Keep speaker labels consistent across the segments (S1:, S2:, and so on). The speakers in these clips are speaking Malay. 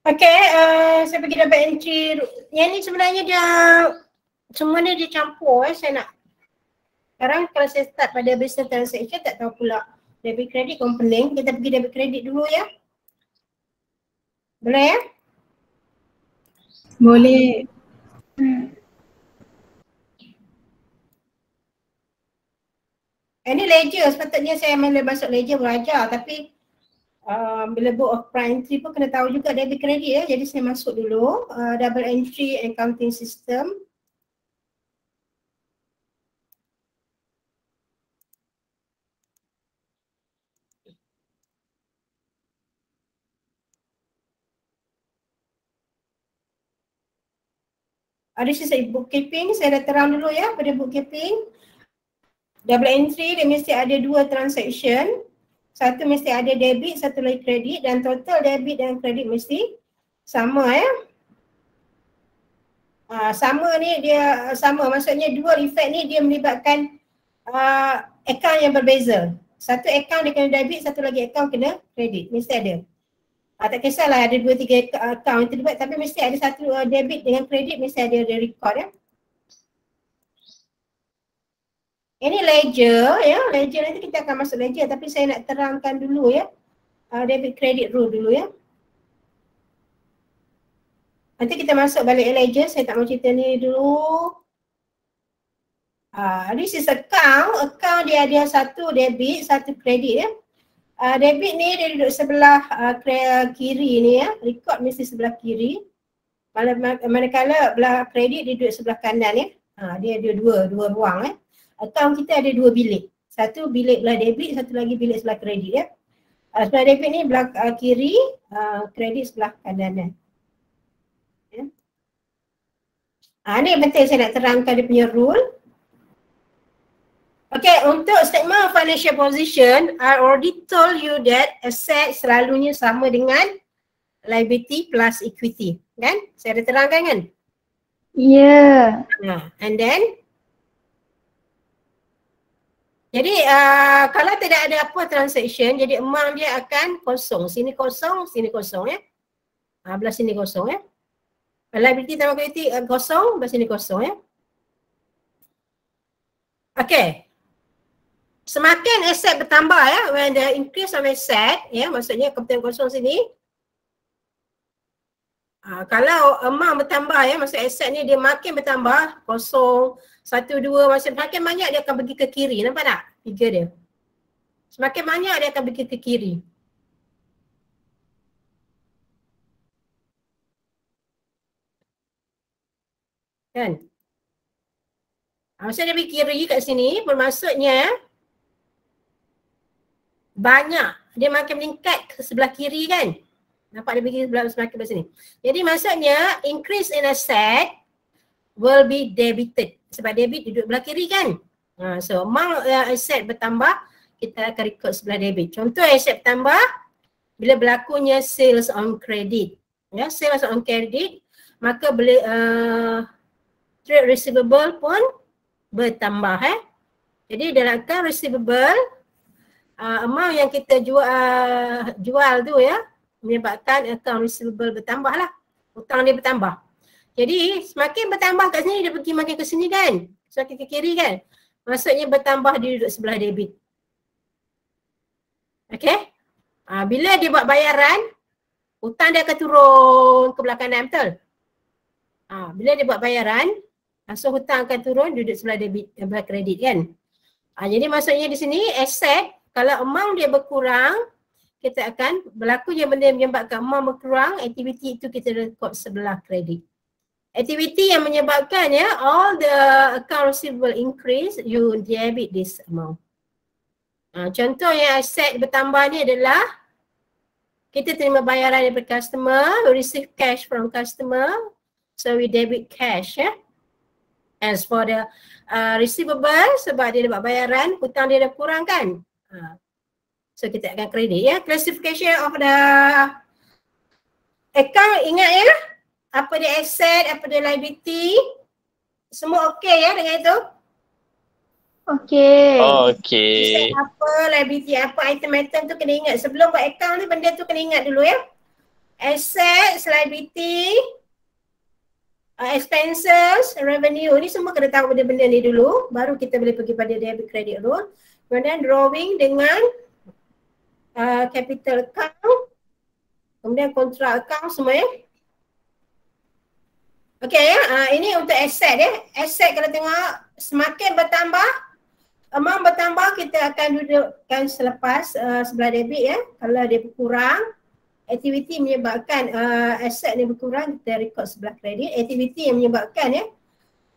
S1: Okay, saya pergi debit entry. Yang ni sebenarnya dia semua ni dia campur saya nak. Sekarang kalau saya start pada business transaction tak tahu pula debit credit complaint, kita pergi debit credit dulu ya. Boleh ya?
S2: Boleh.
S1: Ini ledger, sepatutnya saya boleh masuk ledger belajar tapi bila book of prime entry pun kena tahu juga debit credit ya. Jadi saya masuk dulu double entry accounting system. This is bookkeeping, saya dah terang dulu ya pada bookkeeping. Double entry dia mesti ada 2 transaction. Satu mesti ada debit, satu lagi kredit dan total debit dan kredit mesti sama ya. Sama ni dia sama, maksudnya dua effect ni dia melibatkan account yang berbeza. Satu account dia kena debit, satu lagi account kena kredit, mesti ada. Tak kisahlah ada 2-3 account yang terlibat tapi mesti ada satu debit dengan kredit mesti ada record ya. Ini ledger ya, ledger nanti kita akan masuk ledger tapi saya nak terangkan dulu ya debit credit rule dulu ya. Nanti kita masuk balik ledger, saya tak mau cerita ni dulu. This is account dia ada satu debit, satu kredit ya. Debit ni dia duduk sebelah kiri ni ya, record mesti sebelah kiri. Manakala belah kredit dia duduk sebelah kanan ya. Dia ada dua ruang ya. Account kita ada 2 bilik. Satu bilik belah debit, satu lagi bilik sebelah kredit ya. Sebelah debit ni belah kiri, kredit sebelah kanan ya. Ni penting saya nak terangkan dia punya rule. Okay, untuk statement of financial position, I already told you that asset selalunya sama dengan liability plus equity. Kan? Saya ada terangkan kan?
S2: Ya.
S1: And then jadi kalau tidak ada apa transaction, jadi amount dia akan kosong. Sini kosong ya. Belah sini kosong ya. Liability tambah equity kosong, belah sini kosong ya. Okay. Semakin aset bertambah ya, when the increase of asset ya, maksudnya kebetulan kosong sini. Kalau amount bertambah ya, maksud aset ni dia makin bertambah, 0, 1, 2, makin banyak dia akan pergi ke kiri, nampak tak figure dia? Semakin banyak dia akan pergi ke kiri. Kan? Maksudnya dia pergi kiri kat sini, bermaksudnya banyak, dia makin meningkat ke sebelah kiri kan? Nampak dia pergi semakin ke sini. Jadi maksudnya increase in asset will be debited. Sebab debit duduk belah kiri kan? So amount aset bertambah, kita akan record sebelah debit. Contoh aset bertambah bila berlakunya sales on credit. Ya, sales on credit, maka trade receivable pun bertambah Jadi dalam account receivable, amount yang kita jual tu ya, menyebabkan account receivable bertambah lah. Hutang dia bertambah. Jadi semakin bertambah kat sini dia pergi makin ke sini kan. Semakin ke kiri kan. Maksudnya bertambah dia duduk sebelah debit. Okay. Bila dia buat bayaran, hutang dia akan turun ke belah kanan, betul? Bila dia buat bayaran, so hutang akan turun duduk sebelah debit, sebelah kredit kan. Jadi maksudnya di sini aset, kalau amount dia berkurang, kita akan berlaku je benda yang menyebabkan amount berkurang, aktiviti itu kita record sebelah kredit. Aktiviti yang menyebabkan ya, all the account receivable increase, you debit this amount. Contoh yang aset bertambah ni adalah kita terima bayaran daripada customer, we receive cash from customer, so we debit cash ya. As for the receivable, sebab dia dapat bayaran, hutang dia dah kurang kan. So kita akan kredit ya. Classification of the account, ingat ya. Apa dia asset, apa dia liability. Semua okey ya dengan itu?
S2: Okey.
S3: Okey.
S1: Asset apa, liability apa, item-item tu kena ingat. Sebelum buat account ni benda tu kena ingat dulu ya. Assets, liability, expenses, revenue. Ni semua kena tahu benda-benda ni dulu. Baru kita boleh pergi pada debit credit rule. Kemudian drawing dengan capital account. Kemudian kontrak account semua ya. Okey ya, ini untuk aset ya. Aset kalau tengok semakin bertambah, amount bertambah, kita akan dudukkan selepas sebelah debit ya. Kalau dia berkurang, aktiviti menyebabkan aset ni berkurang, kita record sebelah kredit. Aktiviti yang menyebabkan ya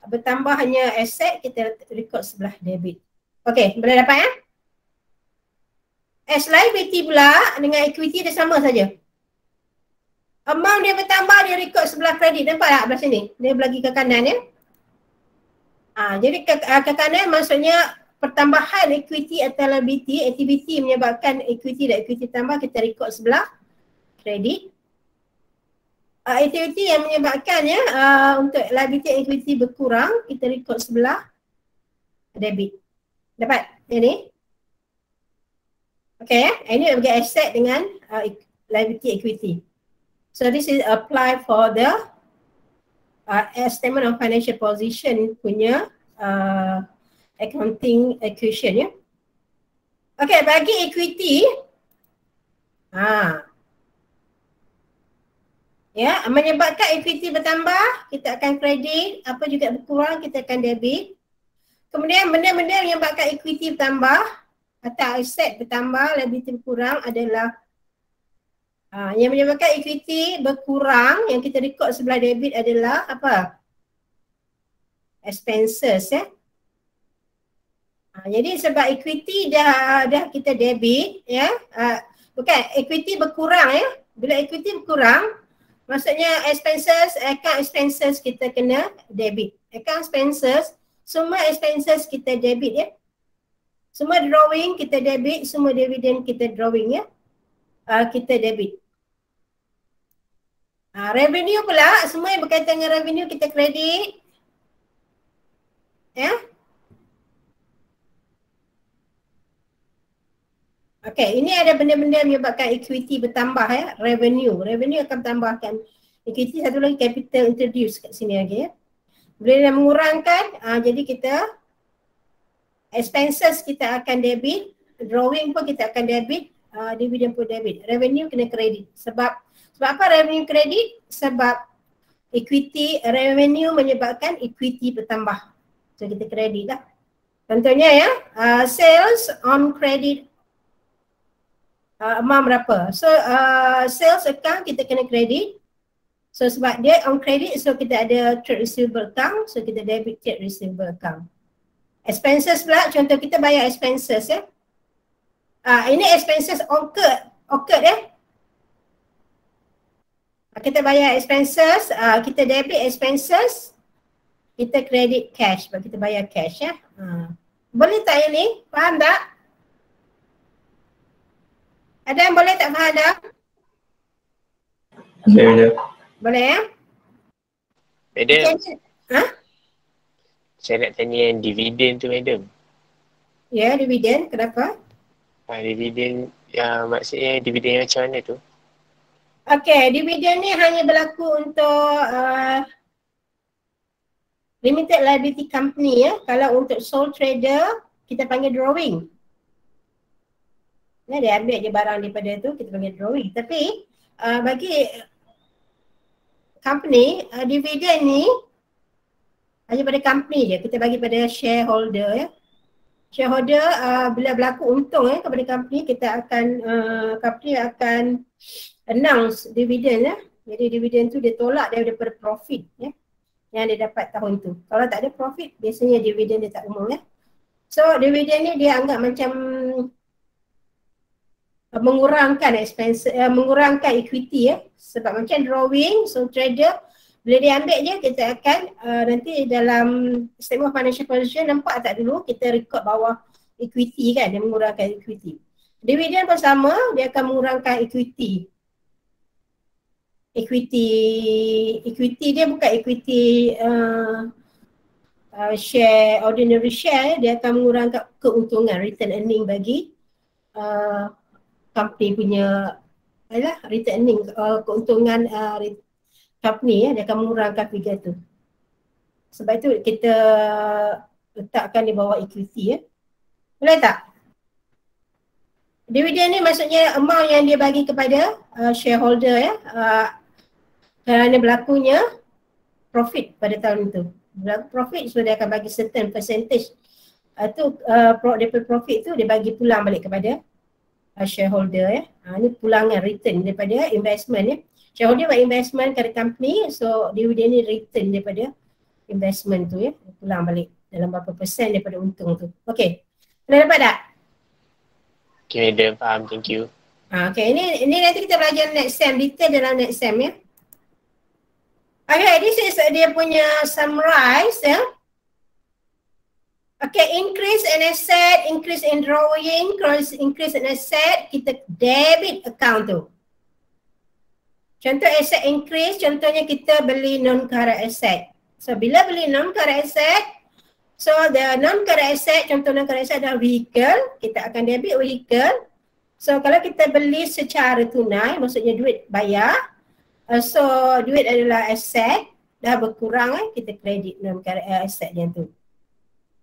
S1: bertambahnya aset, kita record sebelah debit. Okey, boleh dapat ya? As liability pula dengan equity dia sama saja. Amount dia bertambah, dia record sebelah kredit. Nampak tak belah sini? Dia berlagi ke kanan ya. Jadi ke kanan maksudnya pertambahan equity atau liability, aktiviti menyebabkan equity dan equity tambah, kita record sebelah kredit. Aktiviti yang menyebabkan ya untuk liability and equity berkurang, kita record sebelah debit. Dapat ini? Okay ya, ini bagi aset dengan liability equity. So this is apply for the statement of financial position punya accounting equation ya. Okay, bagi equity ya, menyebabkan equity bertambah, kita akan kredit, apa juga berkurang, kita akan debit. Kemudian benda-benda yang menyebabkan equity bertambah atau aset bertambah, liability berkurang adalah yang menyebabkan equity berkurang, yang kita record sebelah debit adalah apa? Expenses ya. Jadi sebab equity dah kita debit ya, bukan equity berkurang ya. Bila equity berkurang, maksudnya expenses, account expenses kita kena debit. Account expenses, semua expenses kita debit ya. Semua drawing kita debit, semua dividend kita drawing ya. Kita debit. Revenue pula, semua yang berkaitan dengan revenue kita kredit. Ya. Okay, ini ada benda-benda menyebabkan equity bertambah ya. Revenue akan tambahkan equity. Satu lagi capital introduce kat sini lagi ya. Bila mengurangkan, jadi kita expenses kita akan debit, drawing pun kita akan debit, dividend pun debit. Revenue kena kredit. Sebab apa revenue kredit? Sebab equity, revenue menyebabkan equity bertambah. So kita kredit lah. Contohnya ya, sales on credit amount berapa. So sales account kita kena kredit. So sebab dia on credit, so kita ada trade receivable account, so kita debit trade receivable account. Expenses pula, contoh kita bayar expenses ya. Ini expenses occurred ya. Kita bayar expenses, kita debit expenses, kita credit cash, sebab kita bayar cash ya. Boleh tak yang ni? Faham tak? Ada yang boleh tak faham tak?
S3: Boleh.
S1: Boleh ya?
S3: Madam,
S1: Ha?
S3: saya nak tanya yang dividen tu madam.
S1: Ya, dividen. Kenapa?
S3: Dividen yang maksudnya dividen yang macam mana tu?
S1: Okay, dividen ni hanya berlaku untuk limited liability company ya. Kalau untuk sole trader, kita panggil drawing. Dia ambil je barang daripada tu, kita panggil drawing. Tapi bagi company, dividen ni hanya pada company je. Kita bagi pada shareholder ya. Shareholder bila berlaku untung kepada company, kita akan company akan announce dividen ya. Jadi dividen tu dia tolak daripada profit ya yang dia dapat tahun tu. Kalau tak ada profit, biasanya dividen dia tak umum ya. So dividen ni dia anggap macam mengurangkan expense, mengurangkan equity ya. Sebab macam drawing, so trader bila dia ambil je, kita akan nanti dalam statement of financial position nampak tak dulu kita record bawah equity kan, dia mengurangkan equity. Dividen pun sama, dia akan mengurangkan equity. Equity dia bukan equity share, ordinary share, dia akan mengurangkan keuntungan, return earning bagi company punya adalah returning keuntungan company dia akan mengurangkan figure tu. Sebab itu kita letakkan di bawah equity Boleh tak? Dividen ni maksudnya amount yang dia bagi kepada shareholder kerana berlakunya profit pada tahun itu. Berlaku profit, so dia akan bagi certain percentage daripada profit tu dia bagi pulang balik kepada shareholder Ini pulangan return daripada investment Shareholder buat investment kepada company, so dividen ni return daripada investment tu pulang balik dalam berapa persen daripada untung tu. Okey. Boleh dapat tak?
S3: Okay, madam. Faham. Thank you.
S1: Okay, ini nanti kita belajar next sem, detail dalam next sem Okay, this is dia punya summarize Okay, increase in asset, increase in drawing, increase in asset, kita debit account tu. Contoh asset increase, contohnya kita beli non-current asset. So, bila beli non-current asset, so the non-current asset, contoh non-current asset adalah vehicle, kita akan debit vehicle. So, kalau kita beli secara tunai, maksudnya duit bayar, so duit adalah asset, dah berkurang kita kredit non-current asset yang tu.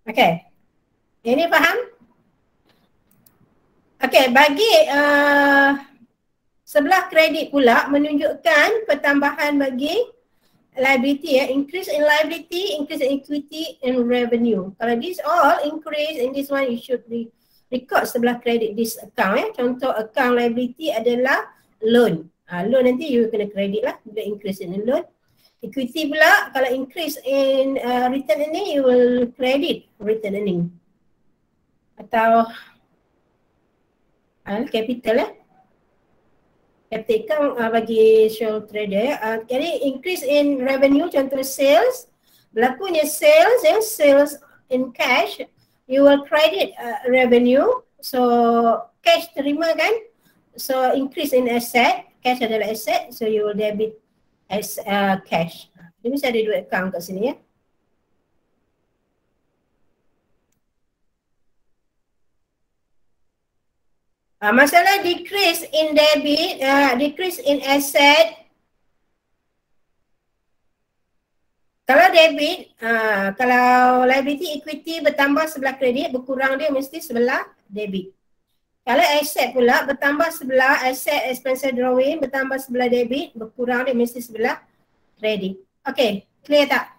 S1: Okay. Ini faham? Okay, bagi sebelah kredit pula menunjukkan pertambahan bagi liability increase in liability, increase in equity and revenue. Kalau this all increase in this one, you should record sebelah kredit this account Contoh account liability adalah loan. Loan nanti you kena kredit lah bila increase in loan. Equity pula kalau increase in return earning, you will credit return earning. Atau capital capital account bagi sole trader jadi increase in revenue, contoh sales, berlakunya sales sales in cash, you will credit revenue, so cash terima kan, so increase in asset, cash adalah asset, so you will debit as cash. Jadi mesti ada dua account kat sini Masalah decrease in debit, decrease in asset. Kalau debit, kalau liability equity bertambah sebelah kredit, berkurang dia mesti sebelah debit. Kalau asset pula bertambah sebelah asset expense drawing, bertambah sebelah debit, berkurang dia mesti sebelah kredit. Okay, clear tak?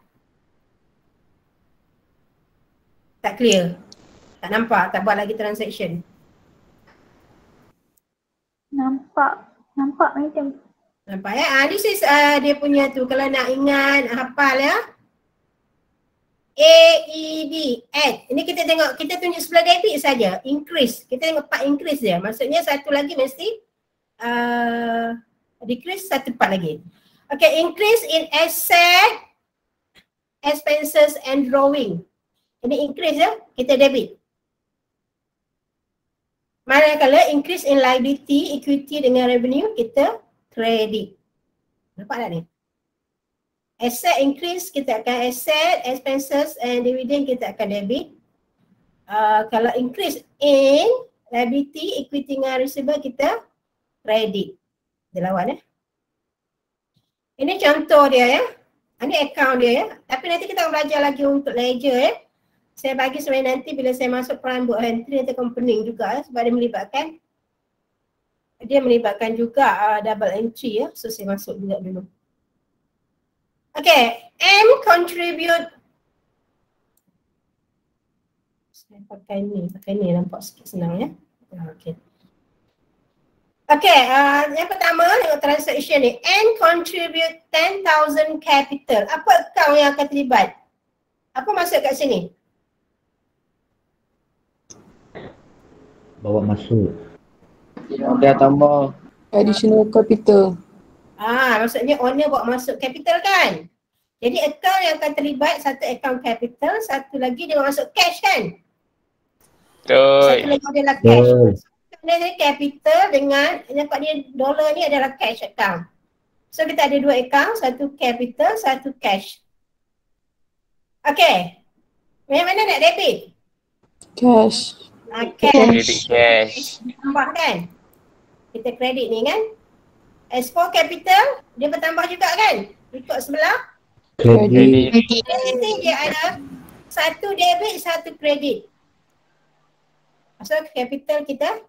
S1: Tak clear? Tak nampak? Tak buat lagi transaction?
S2: Nampak macam.
S1: Nampak This is dia punya tu. Kalau nak ingat, hafal AED, add. Ini kita tengok, kita tunjuk sebelah debit saja. Increase. Kita tengok part increase dia. Maksudnya satu lagi mesti decrease, satu part lagi. Okay, increase in asset, expenses and drawing. Ini increase kita debit. Manakala increase in liability, equity dengan revenue, kita credit. Nampak tak ni? Asset increase, kita akan asset, expenses and dividend kita akan debit. Kalau increase in liability, equity dengan receivable, kita credit. Dia lawan Ini contoh dia Ini account dia Tapi nanti kita belajar lagi untuk ledger Saya bagi sebenarnya nanti bila saya masuk prime book entry nanti company juga sebab dia melibatkan juga double entry so saya masuk juga dulu. Okay, M contribute. Saya pakai ni nampak sikit senang Okay. Okay, yang pertama tengok transaction ni. N contribute 10,000 capital. Apa account yang akan terlibat? Apa maksud kat sini?
S4: Bawa masuk.
S5: Dia tambah additional capital.
S1: Maksudnya owner bawa masuk capital kan? Jadi account yang akan terlibat, satu account capital, satu lagi dia bawa masuk cash kan?
S3: Betul.
S1: Satu lagi adalah cash. Dia capital dengan, nampak dia dollar ni adalah cash account. So kita ada dua account, satu capital, satu cash. Okay. Yang mana nak debit?
S5: Cash.
S1: Cash.
S3: Cash.
S1: Tambah kan? Kita kredit ni kan? As for capital, dia bertambah juga kan? Ikut sebelah.
S4: Kredit.
S1: Mesti dia ada satu debit, satu kredit. So capital kita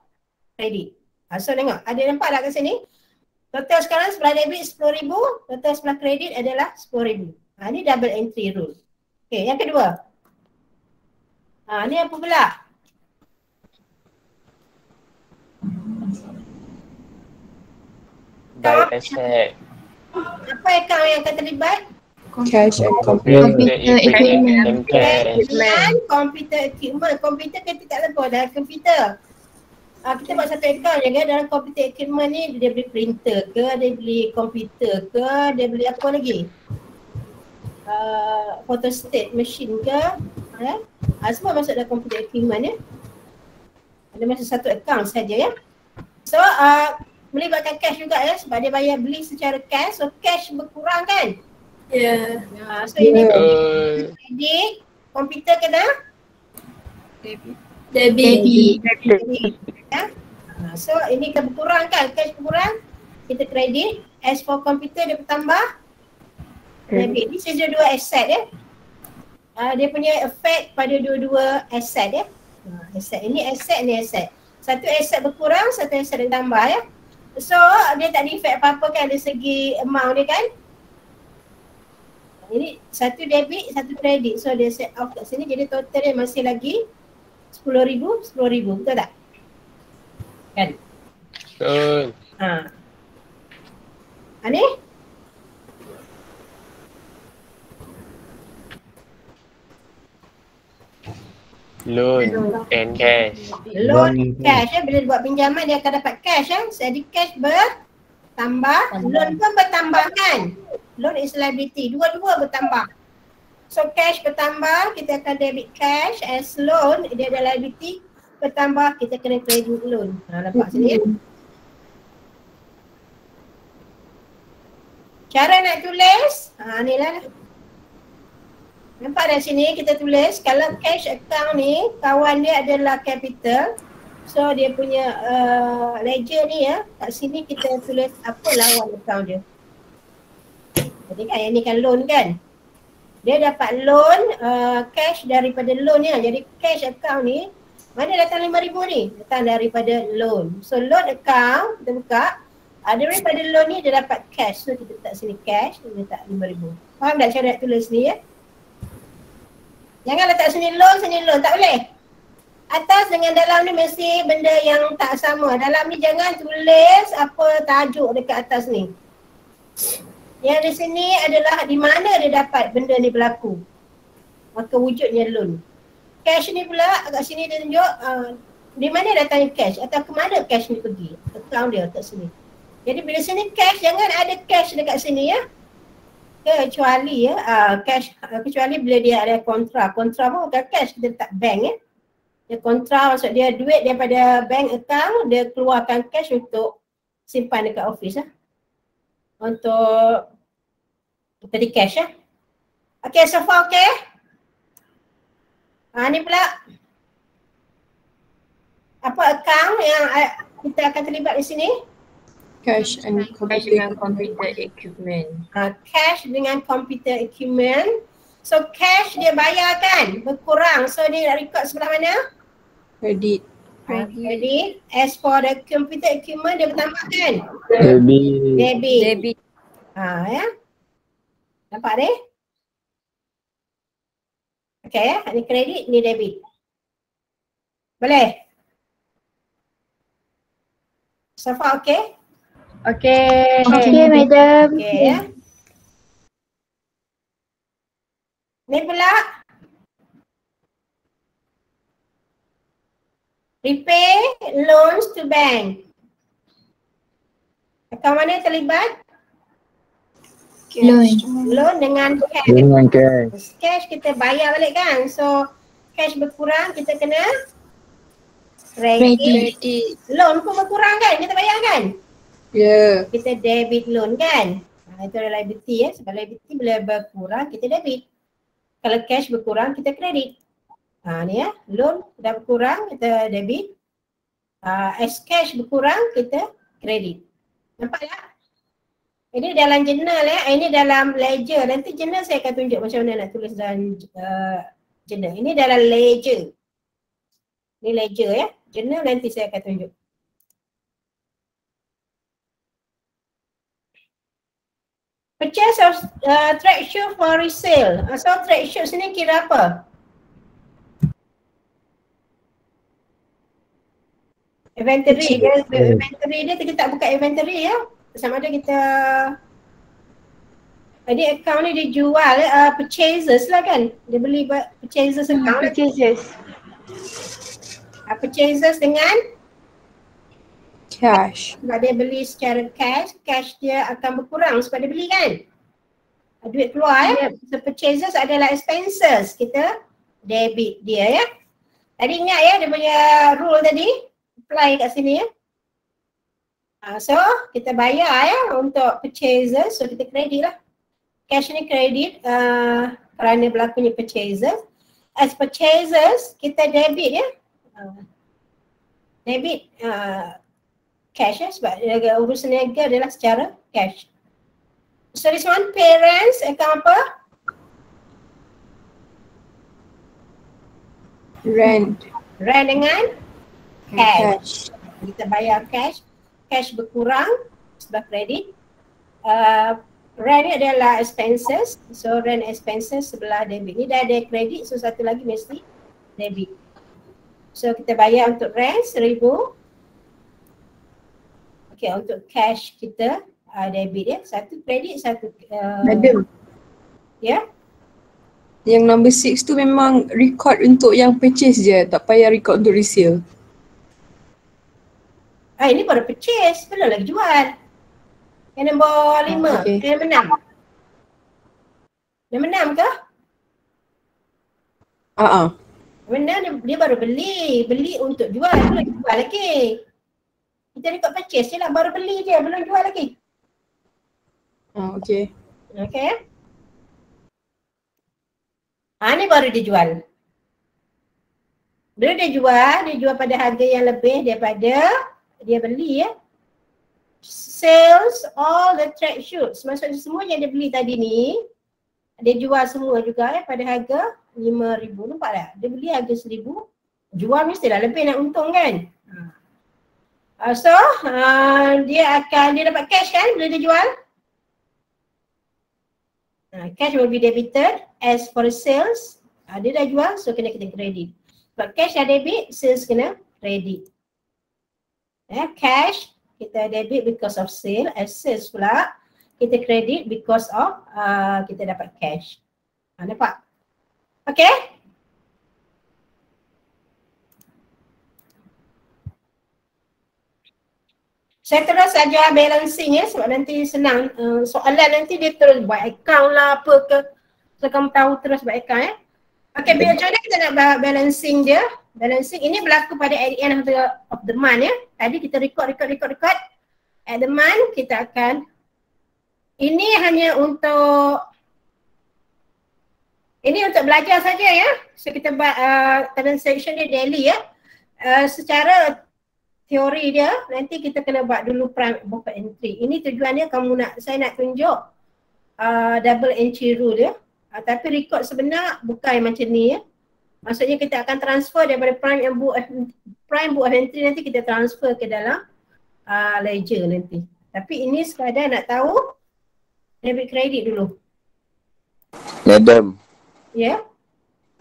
S1: kredit. So tengok, ada nampak tak kat sini? Total sekarang sebelah debit 10,000, total sebelah kredit adalah 10,000. Ni double entry rule. Okay, yang kedua. Ni apa pula?
S3: Buy asset.
S1: Apa akaun yang akan terlibat?
S5: Cash and computer.
S2: Computer equipment.
S3: And cash.
S1: Dan computer equipment. Komputer kita tak lepas dalam komputer. Kita buat satu akaun je kan, dalam computer equipment ni dia beli printer ke, dia beli komputer ke, dia beli apa lagi? Photostat machine ke, semua masuk dalam computer equipment ya. Ada masa satu akaun saja ya. So melibatkan cash juga ya, sebab dia bayar beli secara cash, so cash berkurang kan?
S6: Ya.
S1: So ini kredit, komputer kena
S6: Debit.
S1: ya. So ini kan berkurang kan, cash berkurang, kita kredit. As for komputer dia bertambah debit. This is dua asset ya. Dia punya effect pada dua-dua asset ya. Asset ini asset, ni asset. Satu asset berkurang, satu asset bertambah ya. So dia tak ada effect apa-apa kan dari segi amount dia kan. Ini satu debit, satu kredit. So dia set off kat sini, jadi total dia masih lagi 10,000, 10,000, betul tak? Kan?
S3: Betul.
S1: Ni?
S3: Loan and cash.
S1: Loan cash ya, bila dia buat pinjaman dia akan dapat cash ya. Jadi cash bertambah, loan pun bertambah kan? Loan is liability, dua-dua bertambah. So cash bertambah, kita akan debit cash. As loan, dia ada liability bertambah, kita kena credit loan. Nampak sini ya. Cara nak tulis, ni lah. Nampak dah sini kita tulis, kalau cash account ni, kawan dia adalah capital. So dia punya ledger ni ya, kat sini kita tulis apa lawan account dia. Jadi kan yang ni kan loan kan. Dia dapat loan cash daripada loan ni. Jadi cash account ni, mana datang 5,000 ni? Datang daripada loan. So loan account, kita buka. Daripada loan ni dia dapat cash. So kita letak sini cash, kita letak 5,000. Faham tak cara nak tulis ni ya? Jangan letak sini loan, tak boleh. Atas dengan dalam ni mesti benda yang tak sama. Dalam ni jangan tulis apa tajuk dekat atas ni. Yang di sini adalah di mana dia dapat benda ni berlaku. Maka wujudnya loan. Cash ni pula kat sini dia tunjuk di mana datangnya cash atau ke mana cash ni pergi. Account dia kat sini. Jadi bila sini cash, jangan ada cash dekat sini ya. Kecuali ya, cash, kecuali bila dia ada kontra. Kontra pun bukan cash, kita letak bank ya. Dia kontra maksud dia duit daripada bank account, dia keluarkan cash untuk simpan dekat office ya. Untuk tadi cash ya. Okay, so far okay. Ni pula apa account yang kita akan terlibat di sini?
S5: Cash and
S6: Dengan computer equipment.
S1: Cash dengan computer equipment. So cash dia bayar kan, berkurang. So dia nak record sebelah mana?
S5: credit.
S1: Jadi as for the computer equipment dia bertambah kan? Debit. Ya. Nampak ni? Okay ya, ni kredit, ni debit. Boleh? So far okay?
S6: Okay.
S2: Okay, madam.
S1: Okay ya. Ni pula repay loans to bank. Akaun mana terlibat?
S2: Loan.
S1: Loan dengan cash.
S4: Dengan cash.
S1: Cash kita bayar balik kan. So cash berkurang, kita kena credit. Loan pun berkurang kan, kita bayar kan?
S5: Ya.
S1: Kita debit loan kan. Itu adalah liability ya. Sebab liability bila berkurang kita debit. Kalau cash berkurang kita kredit. Ni ya, loan dah berkurang kita debit. As cash berkurang kita kredit. Nampak tak? Ini dalam jurnal ya, ini dalam ledger. Nanti jurnal saya akan tunjuk macam mana nak tulis dalam jurnal. Ini dalam ledger. Ini ledger ya. Jurnal nanti saya akan tunjuk. Purchase of trade shoe for resale. So trade shoe sini kira apa? Inventory. Inventory dia kita tak buka inventory ya. Sama ada kita jadi account ni dia jual purchases lah kan. Dia beli purchases account.
S2: Purchases.
S1: Purchases dengan
S5: Cash.
S1: sebab dia beli secara cash, cash dia akan berkurang sebab dia beli kan. Duit keluar ya. So purchases adalah expenses. Kita debit dia ya. Tadi ingat ya dia punya rule tadi. Apply kat sini ya. So kita bayar ya untuk purchases. So kita kredit lah. Cash ni kredit kerana berlakunya purchases. As purchases kita debit ya. Debit cash ya sebab urusan niaga adalah secara cash. So this one parents account apa?
S5: Rent.
S1: Rent dengan cash.
S5: Cash.
S1: Kita bayar cash. Cash berkurang sebab kredit. Rent ni adalah expenses. So rent expenses sebelah debit. Ni dah ada kredit so satu lagi mesti debit. So kita bayar untuk rent 1,000. Okay, untuk cash kita debit ya. Satu kredit, satu
S5: Madam,
S1: ya.
S5: yang number 6 tu memang record untuk yang purchase je, tak payah record untuk resale.
S1: Ini baru purchase, belum lagi jual. Yang nombor 5,
S5: okay.
S1: yang nombor 6. Nombor 6 ke? Nombor 6 dia baru beli untuk jual, belum jual lagi. Kita record purchase je lah, baru beli je, belum jual lagi.
S5: Okay.
S1: Okay. Ni baru dia jual. Bila dia jual pada harga yang lebih daripada dia beli ya. Sales all the trade shoes. Maksudnya semua yang dia beli tadi ni, dia jual semua juga ya pada harga 5,000. Nampak tak? Dia beli harga 1,000, jual mestilah lebih nak untung kan. So dia dapat cash kan bila dia jual. Cash will be debited as for sales. Dia dah jual so kena kita kredit. Sebab cash dah debit, sales kena kredit. Cash kita debit because of sale, as sales pula kita kredit because of kita dapat cash. Nampak? Okay? Saya terus ajar balancing ya sebab nanti senang soalan nanti dia terus buat account lah apa ke. So kamu tahu terus buat account ya. Okay, macam mana kita nak balancing dia? Balancing ini berlaku pada at the end of the month ya. Tadi kita record. At the month kita akan, ini hanya untuk belajar saja ya. So kita buat transaction dia daily ya. Secara teori dia, nanti kita kena buat dulu prime book entry. Ini tujuannya saya nak tunjuk double entry rule dia. Tapi record sebenar bukan macam ni ya. Maksudnya kita akan transfer daripada prime book of entry nanti kita transfer ke dalam ledger nanti. Tapi ini sekadar nak tahu debit credit dulu.
S7: Madam.
S1: Ya? Yeah?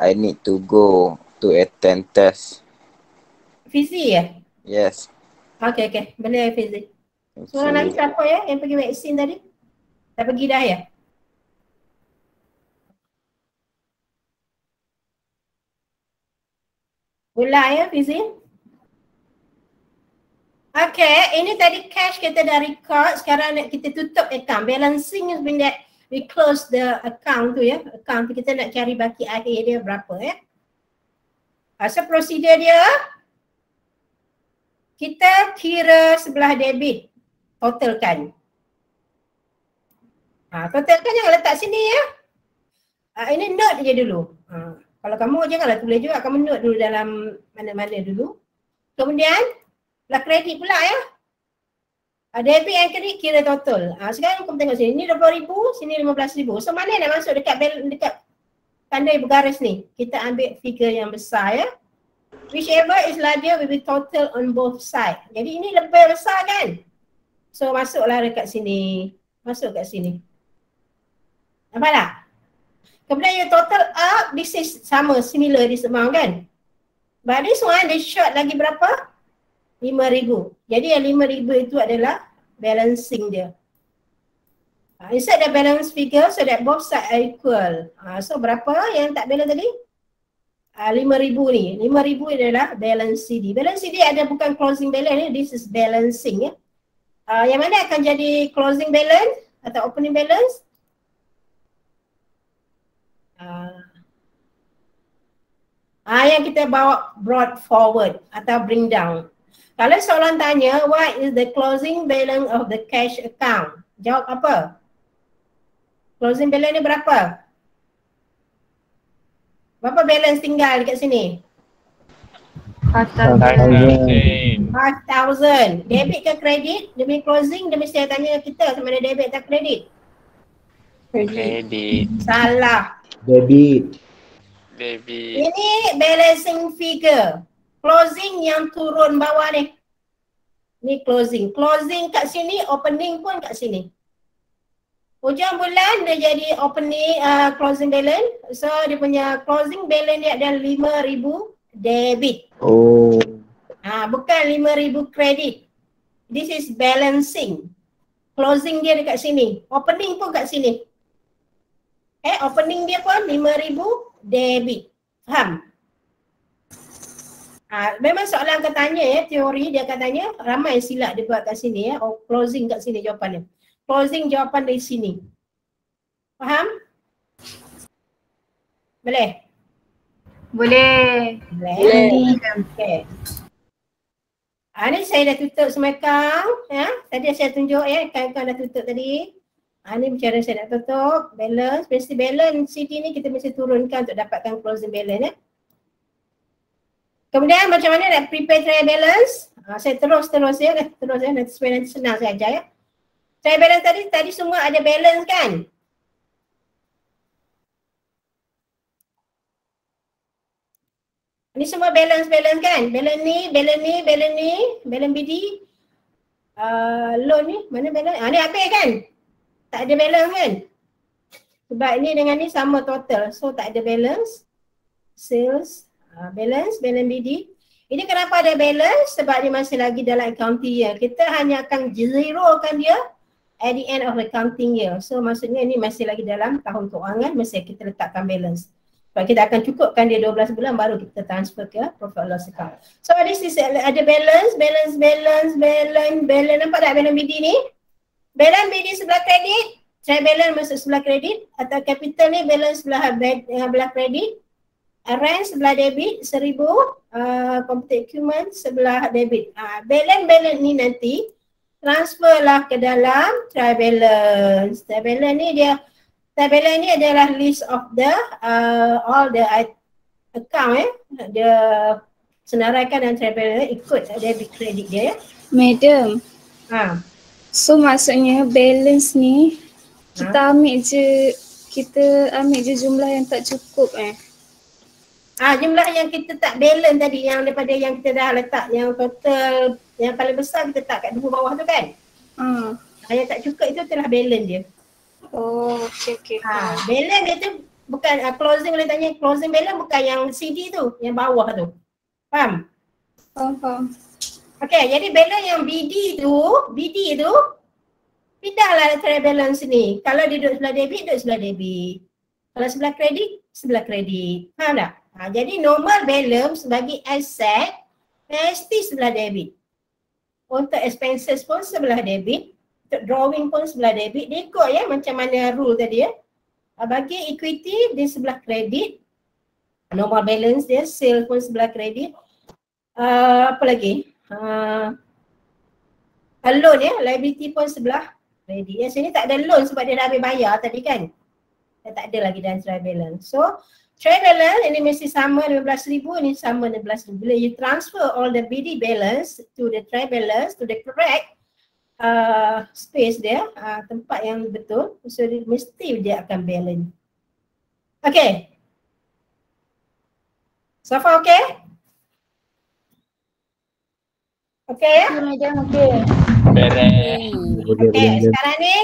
S7: I need to go to attend test.
S1: Fizi ya?
S7: Yes.
S1: Okay. Boleh Fizi. So lagi siapa ya yang pergi vaksin tadi? Dah pergi dah ya? Ulang ya Fizi. Okay, ini tadi cash kita dah record. Sekarang nak kita tutup account. Balancing is when that we close the account tu ya. Account tu kita nak cari baki akhir dia berapa ya. So prosedur dia, kita kira sebelah debit, totalkan. Totalkan jangan letak sini ya. Ini note je dulu. Kalau kamu janganlah tulis juga, kamu note dulu dalam mana-mana dulu. Kemudian lah kredit pula ya. Debit and credit kira total. Sekarang kau tengok sini, ni 20,000, sini 15,000. So mana nak masuk dekat tanda bergaris ni? Kita ambil figure yang besar ya. Whichever is larger will be total on both side. Jadi ini lebih besar kan? So masuklah dekat sini. Masuk kat sini. Nampak tak? Kemudian you total up, this is sama, similar this amount kan? But this one, they short lagi berapa? 5,000. Jadi yang 5,000 itu adalah balancing dia. Insert the balance figure so that both sides are equal. So berapa yang tak balance tadi? 5,000 ni. 5,000 adalah balance CD. Balance CD ada bukan closing balance ni, this is balancing ya. Yang mana akan jadi closing balance atau opening balance? Yang kita bawa brought forward atau bring down. Kalau soalan tanya, what is the closing balance of the cash account? Jawab apa? Closing balance ni berapa? Berapa balance tinggal dekat sini?
S3: 5,000.
S1: 5,000. Debit ke kredit? Demi closing, dia mesti tanya kita sama ada debit atau kredit.
S3: Kredit.
S1: Salah.
S4: Debit.
S3: Debit.
S1: Ini balancing figure. Closing yang turun bawah ni. Ni closing. Closing kat sini, opening pun kat sini. Hujung bulan dia jadi opening closing balance. So dia punya closing balance dia adalah 5,000 debit.
S4: Oh.
S1: Bukan 5,000 kredit. This is balancing. Closing dia dekat sini. Opening pun kat sini. Opening dia pun 5,000 debit. Faham? Memang soalan akan tanya ya, teori dia akan tanya, ramai silap dia buat kat sini ya. Closing kat sini jawapannya. Closing jawapan dari sini. Faham? Boleh?
S6: Boleh.
S1: Boleh. Okay. Ni saya dah tutup semekang ya. Tadi saya tunjuk ya, kawan-kawan dah tutup tadi. Ni bicara saya nak tutup. Balance, mesti balance CD ni kita mesti turunkan untuk dapatkan closing balance ya. Kemudian macam mana nak prepare trial balance? Saya terus ya, nanti supaya nanti senang saya ajar ya. Trial balance tadi semua ada balance kan? Ni semua balance kan? Balance ni, balance BD. Loan ni, mana balance? Ni habis kan? Tak ada balance kan? Sebab ni dengan ni sama total. So tak ada balance. Sales, balance BD. Ini kenapa ada balance? Sebab dia masih lagi dalam accounting year. Kita hanya akan zerokan dia at the end of the accounting year. So maksudnya ni masih lagi dalam tahun keuangan, mesti kita letakkan balance. Sebab kita akan cukupkan dia 12 bulan baru kita transfer ke profit loss account. So this is ada balance. Nampak tak balance BD ni? Balance BD sebelah kredit, trial balance masuk sebelah kredit, atau capital ni balance sebelah kredit, rent sebelah debit 1,000, computer equipment sebelah debit. Balance ni nanti transfer lah ke dalam trial balance. Trial balance ni adalah list of the all the account dia senaraikan dan trial balance ikut debit kredit dia ya.
S2: Madam. So maksudnya balance ni kita ambil je jumlah yang tak cukup
S1: jumlah yang kita tak balance tadi, yang daripada yang kita dah letak yang total yang paling besar kita letak kat dua bawah tu kan. Yang tak cukup itu telah balance dia.
S2: Oh, okey.
S1: Balance dia tu bukan closing, boleh tanya closing balance bukan yang CD tu, yang bawah tu. Faham?
S2: Faham.
S1: Okey, jadi balance yang BD tu pindahlah trial balance ni. Kalau dia duduk sebelah debit, duduk sebelah debit. Kalau sebelah kredit, sebelah kredit. Faham tak? Jadi normal balance bagi asset mesti sebelah debit. Untuk expenses pun sebelah debit. Untuk drawing pun sebelah debit. Dia ikut ya macam mana rule tadi ya. Bagi equity dia sebelah kredit. Normal balance dia, sale pun sebelah kredit. Apa lagi? Loan ya, liability pun sebelah kredit. Ya, sini tak ada loan sebab dia dah habis bayar tadi kan. Dia tak ada lagi dalam trial balance. So trial balance ini mesti sama 15,000, ini sama 16,000. Bila you transfer all the BD balance to the trial balance to the correct, space dia, tempat yang betul, so mesti dia akan balance. Okay. So far okay? Okay ya?
S6: Okay.
S3: Beres.
S1: Okay, sekarang ni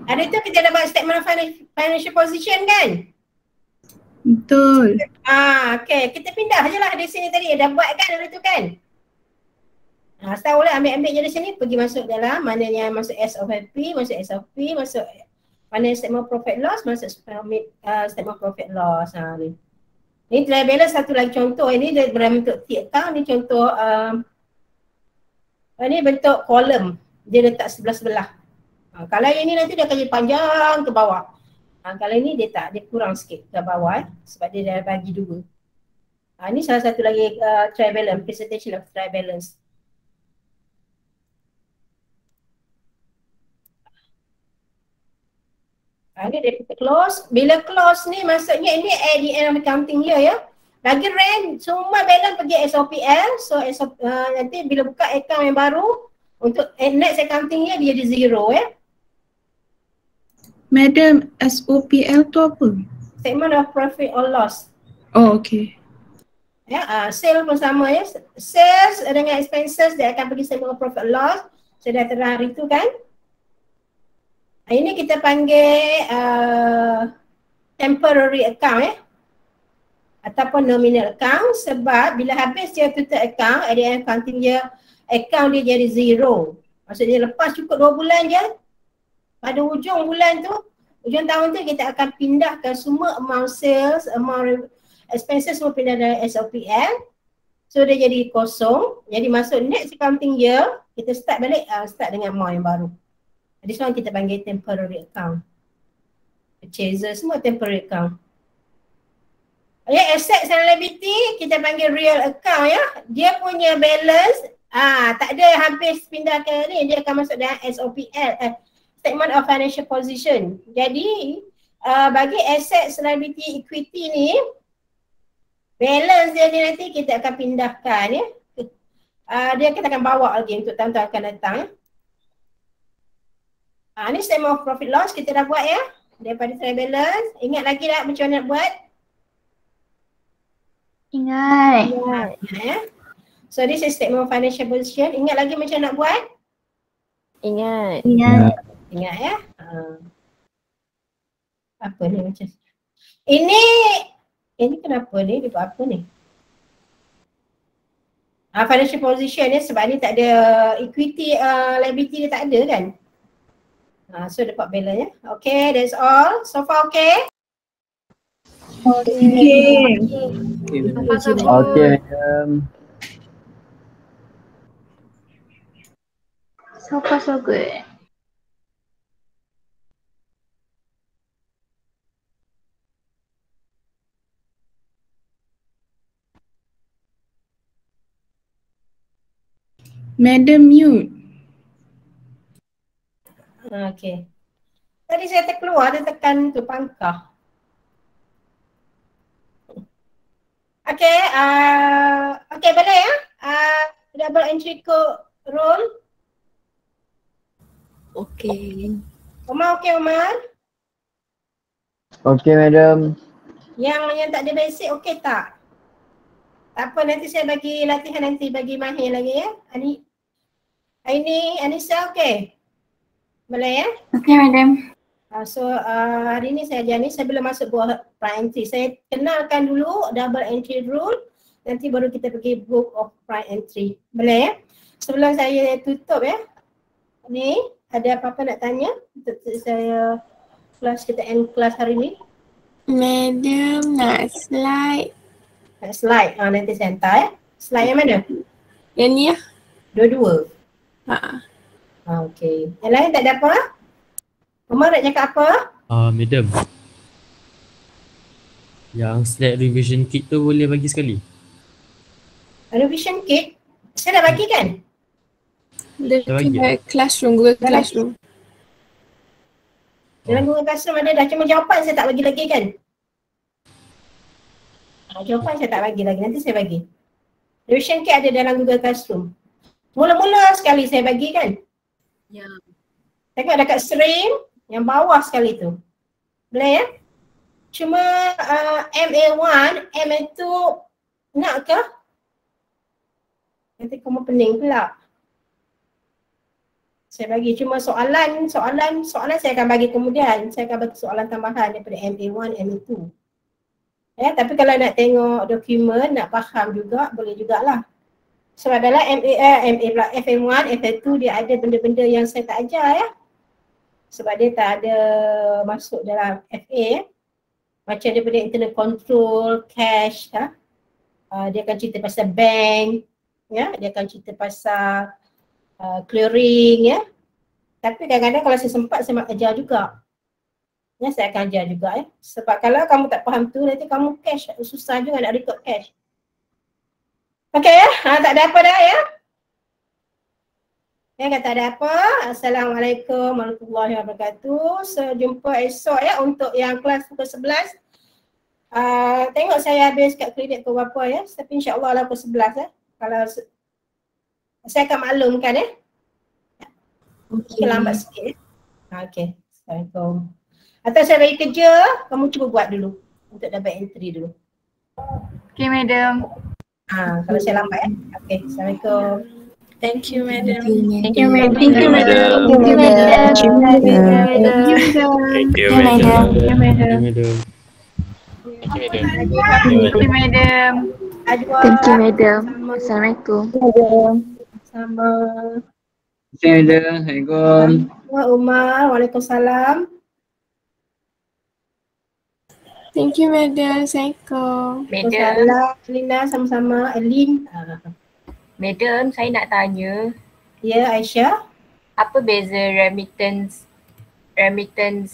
S1: hari tu kita dapat statement of financial position kan?
S2: Betul.
S1: Okay, kita pindah je lah di sini tadi, dah buat kan hari tu kan? Setahu lah ambil je di sini, pergi masuk dalam mana yang masuk SOP, masuk SOP, masuk mana statement profit loss, masuk statement profit loss. Ni trial balance satu lagi contoh, ini dia berbentuk T account, ni contoh ini bentuk kolom, dia letak sebelah-sebelah. Kalau yang ni nanti dia akan jadi panjang ke bawah. Kalau ini dia tak, dia kurang sikit ke bawah sebab dia dah bagi dua. Ini salah satu lagi trial balance, presentation of trial balance. Ini dia close. Bila close ni maksudnya ini at the end of accounting year ya. Lagi rent, semua balance pergi SOPL. So nanti bila buka account yang baru untuk next accounting year dia jadi zero ya.
S2: Madam, SOPL tu apa?
S1: Statement of profit or loss.
S2: Oh, okay.
S1: Ya, sale pun sama ya. Sales dengan expenses dia akan pergi statement of profit loss. Sudah terang hari tu kan. Ini kita panggil temporary account ya. Ataupun nominal account sebab bila habis dia total account, at the end accounting year, account dia jadi zero. Maksudnya lepas cukup 2 bulan je, pada ujung bulan tu, ujung tahun tu kita akan pindahkan semua amount sales, amount expenses semua pindah dari SOPL. So dia jadi kosong. Jadi masuk next accounting year, kita start balik, start dengan amount yang baru. This one kita panggil temporary account. Purchaser semua temporary account. Ya, assets and liability kita panggil real account ya. Dia punya balance tak ada habis pindah ke ni, dia akan masuk dalam SOPL, statement of financial position. Jadi bagi assets, liability, equity ni balance dia ni nanti kita akan pindahkan ya. Dia kita akan bawa lagi untuk tahun-tahun akan datang ya. Ni statement of profit loss kita dah buat ya. Daripada trial balance. Ingat lagi tak macam mana nak buat?
S6: Ingat.
S1: Ya. So this is statement of financial position. Ingat lagi macam nak buat?
S6: Ingat.
S1: Ingat ya. Apa ni macam ini kenapa ni? Dia buat apa ni? Financial position ni sebab ni tak ada equity, liability dia tak ada kan? So dapat balance ya. Okay, that's all. So far okay?
S2: Okay.
S4: Okay, madam.
S6: So far so good.
S2: Madam mute.
S1: Okay. Tadi saya terkeluar, dia tekan tu pangkah. Okay, okay boleh ya? Double entry code rule.
S5: Okay.
S1: Umar okay Umar?
S4: Okay, madam.
S1: Yang tak ada basic okay tak? Tak apa, nanti saya bagi latihan nanti bagi Mahir lagi ya. Anissa okay? Boleh ya?
S6: Okay madam.
S1: So hari ni saya ajar ni, saya belum masuk buat prime entry. Saya kenalkan dulu double entry rule, nanti baru kita pergi book of prime entry. Boleh ya? Sebelum saya tutup ya, ni ada apa-apa nak tanya untuk saya kita end kelas hari ni?
S5: Madam, nak slide.
S1: Nak slide, nanti saya hantar ya. Slide yang mana?
S5: Yang ni lah.
S1: Dua-dua? Okay. Yang lain tak ada apa? Umar nak cakap apa?
S8: Madam, yang slide revision kit tu boleh bagi sekali?
S1: Revision kit? Saya dah bagi kan?
S5: Dekat classroom, Google Classroom.
S1: Dalam Google Classroom ada dah, cuma jawapan saya tak bagi lagi kan? Jawapan saya tak bagi lagi, nanti saya bagi. Revision kit ada dalam Google Classroom. Mula-mula sekali saya bagi kan? Ya. Tengok dekat stream yang bawah sekali tu. Boleh ya? Cuma MA1, MA2 nak ke? Nanti kamu pening pula. Saya bagi cuma soalan saya akan bagi kemudian. Saya akan bagi soalan tambahan daripada MA1, MA2. Ya, tapi kalau nak tengok dokumen, nak faham juga, boleh jugalah. Sebab dalam FM1, FM2 dia ada benda-benda yang saya tak ajar ya. Sebab dia tak ada masuk dalam FA ya. Macam daripada internal control, cash ya. Dia akan cerita pasal bank ya. Dia akan cerita pasal clearing ya. Tapi kadang-kadang kalau saya sempat saya ajar juga. Ya, saya akan ajar juga ya. Sebab kalau kamu tak faham tu nanti kamu cash susah juga nak record cash. Okey ya, tak ada apa dah ya. Ya, tak ada apa. Assalamualaikum warahmatullahi wabarakatuh. Sejumpa esok ya untuk yang kelas pukul 11. Tengok saya habis kat klinik ke berapa ya. Tapi insya-Allah lah pukul 11 ya. Kalau saya akan maklumkan ya. Okay. Lambat sikit ya. Okey. Assalamualaikum. Atau saya bagi kerja, kamu cuba buat dulu untuk dapat entry dulu.
S6: Okay, madam.
S1: Kalau saya lambat ya. Okey, Assalamualaikum.
S2: Thank you, madam.
S6: Thank you, madam.
S3: Thank you, madam.
S6: Thank you, madam.
S8: Thank you, madam.
S6: Thank you, madam.
S3: Thank you, madam.
S6: Thank you, madam. Assalamualaikum.
S1: Sama.
S4: Okay, madam. Assalamualaikum.
S1: Umar, Waalaikumsalam.
S2: Thank you, madam. Assalamualaikum.
S1: Waalaikumsalam. Lina sama-sama. Elin.
S9: Madam, saya nak tanya,
S1: Ya, Aisyah.
S9: apa beza remittance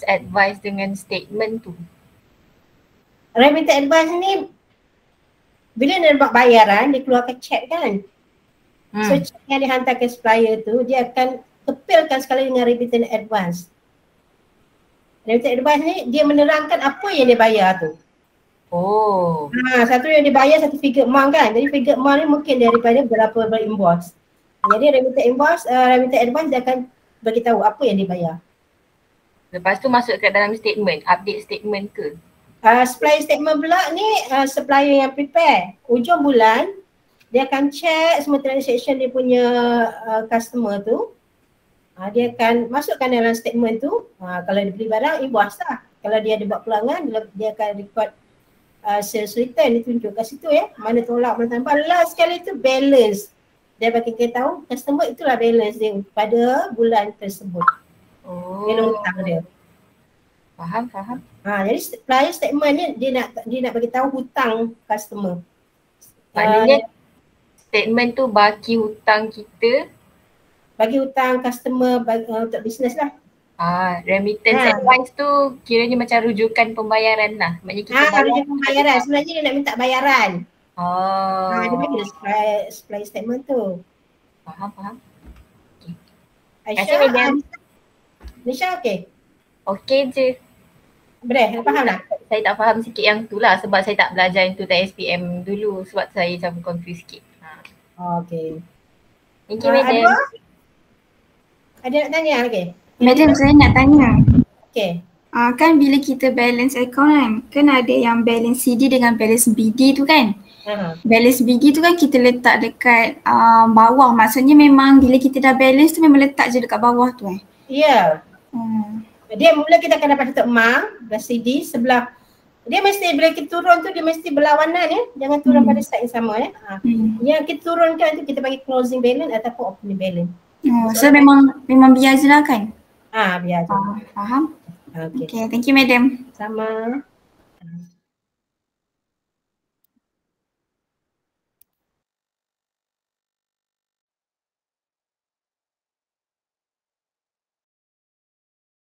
S9: advice dengan statement tu?
S1: Remittance advice ni bila nak buat bayaran, dia keluarkan cek kan. So cek yang dihantar ke supplier tu, dia akan kepilkan sekali dengan remittance advance. Remittance advance ni dia menerangkan apa yang dia bayar tu.
S9: Oh.
S1: Satu yang dia bayar satu figure amount kan. Jadi figure amount ni mungkin daripada berapa invoice. Jadi remittance advance dia akan beritahu apa yang dia bayar.
S9: Lepas tu masuk kat dalam statement, update statement ke?
S1: Supplier statement pula ni supplier yang prepare. Ujung bulan dia akan check semua transaction dia punya customer tu. Dia akan masukkan dalam statement tu. Kalau dia beli barang, invoice lah. Kalau dia ada buat pulangan, dia akan record sales return, dia tunjuk kat situ ya. Mana tolak, mana tambah. Last sekali tu balance. Dia bagi kita tahu customer itulah balance dia pada bulan tersebut. Dia hutang dia.
S9: Faham.
S1: Jadi supplier statement ni dia nak bagi tahu hutang customer.
S9: Maknanya statement tu baki hutang kita,
S1: bagi hutang customer untuk bisnes lah.
S9: Remittance advice tu kiranya macam rujukan pembayaran lah. Maknanya kita
S1: rujukan pembayaran. Sebenarnya dia nak minta bayaran. Dia bagi supply statement tu.
S9: Faham.
S1: Aisyah, Nisha okey?
S9: Okey je.
S1: Boleh, faham tak?
S9: Saya tak faham sikit yang tu lah sebab saya tak belajar yang tu tak SPM dulu sebab saya macam confused sikit.
S1: Okey.
S9: Thank you, madam.
S1: Ada nak tanya lagi?
S2: Madam, saya nak tanya.
S1: Okey.
S2: Kan bila kita balance account kan ada yang balance CD dengan balance BD tu kan. Balance BD tu kan kita letak dekat bawah. Maksudnya memang bila kita dah balance tu memang letak je dekat bawah tu
S1: Ya. Dia mula kita akan dapat satu amount, CD sebelah. Dia mesti bila kita turun tu dia mesti berlawanan ya. Jangan turun pada side yang sama ya. Yang kita turunkan tu kita bagi closing balance ataupun opening balance.
S2: So memang biar je lah kan?
S1: Biar je.
S2: Faham?
S1: Okay.
S2: Okay, thank you madam.
S1: Sama.